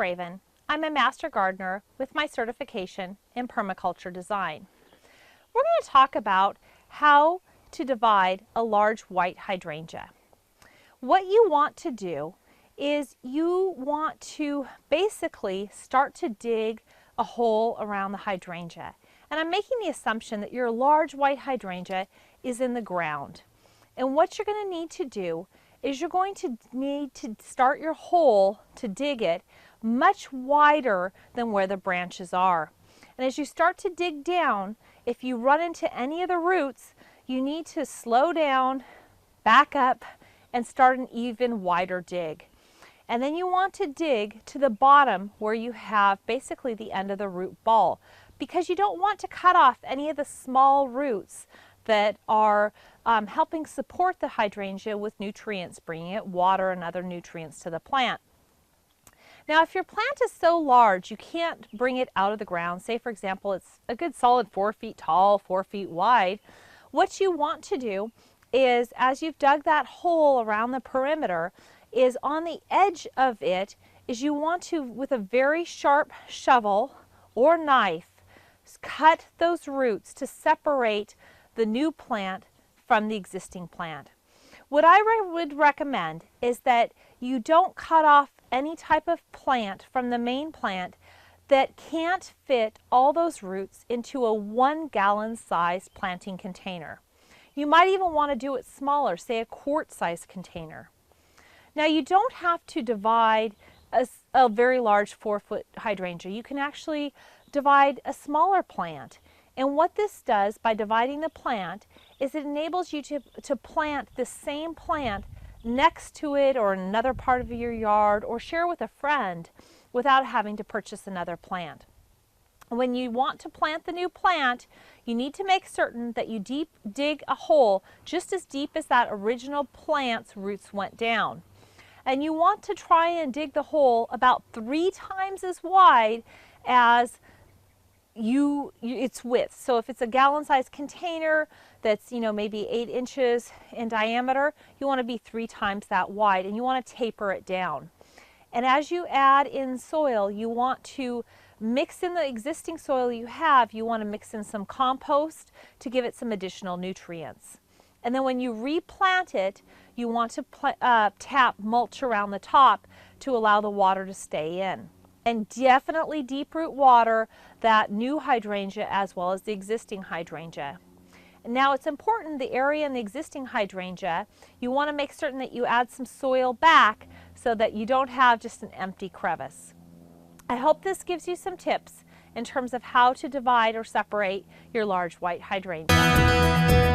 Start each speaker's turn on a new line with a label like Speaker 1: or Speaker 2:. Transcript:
Speaker 1: Craven. I'm a master gardener with my certification in permaculture design. We're going to talk about how to divide a large white hydrangea. What you want to do is you want to basically start to dig a hole around the hydrangea. And I'm making the assumption that your large white hydrangea is in the ground. And what you're going to need to do is you're going to need to start your hole to dig it much wider than where the branches are. And as you start to dig down, if you run into any of the roots, you need to slow down, back up, and start an even wider dig. And then you want to dig to the bottom where you have basically the end of the root ball, because you don't want to cut off any of the small roots that are helping support the hydrangea with nutrients, bringing it water and other nutrients to the plant. Now, if your plant is so large you can't bring it out of the ground, say for example it's a good solid 4 feet tall, 4 feet wide, what you want to do is, as you've dug that hole around the perimeter, is on the edge of it is you want to, with a very sharp shovel or knife, cut those roots to separate the new plant from the existing plant. What I would recommend is that you don't cut off any type of plant from the main plant that can't fit all those roots into a 1 gallon size planting container. You might even want to do it smaller, say a quart size container. Now, you don't have to divide a very large 4-foot hydrangea. You can actually divide a smaller plant. And what this does by dividing the plant is it enables you to plant the same plant next to it or in another part of your yard, or share with a friend without having to purchase another plant. When you want to plant the new plant, you need to make certain that you dig a hole just as deep as that original plant's roots went down. And you want to try and dig the hole about 3 times as wide as its width. So if it's a gallon-sized container that's, maybe 8 inches in diameter, you want to be 3 times that wide, and you want to taper it down. And as you add in soil, you want to mix in the existing soil you have. You want to mix in some compost to give it some additional nutrients. And then when you replant it, you want to tap mulch around the top to allow the water to stay in. And definitely deep root water that new hydrangea as well as the existing hydrangea. Now, it's important, the area in the existing hydrangea, you want to make certain that you add some soil back so that you don't have just an empty crevice. I hope this gives you some tips in terms of how to divide or separate your large white hydrangea.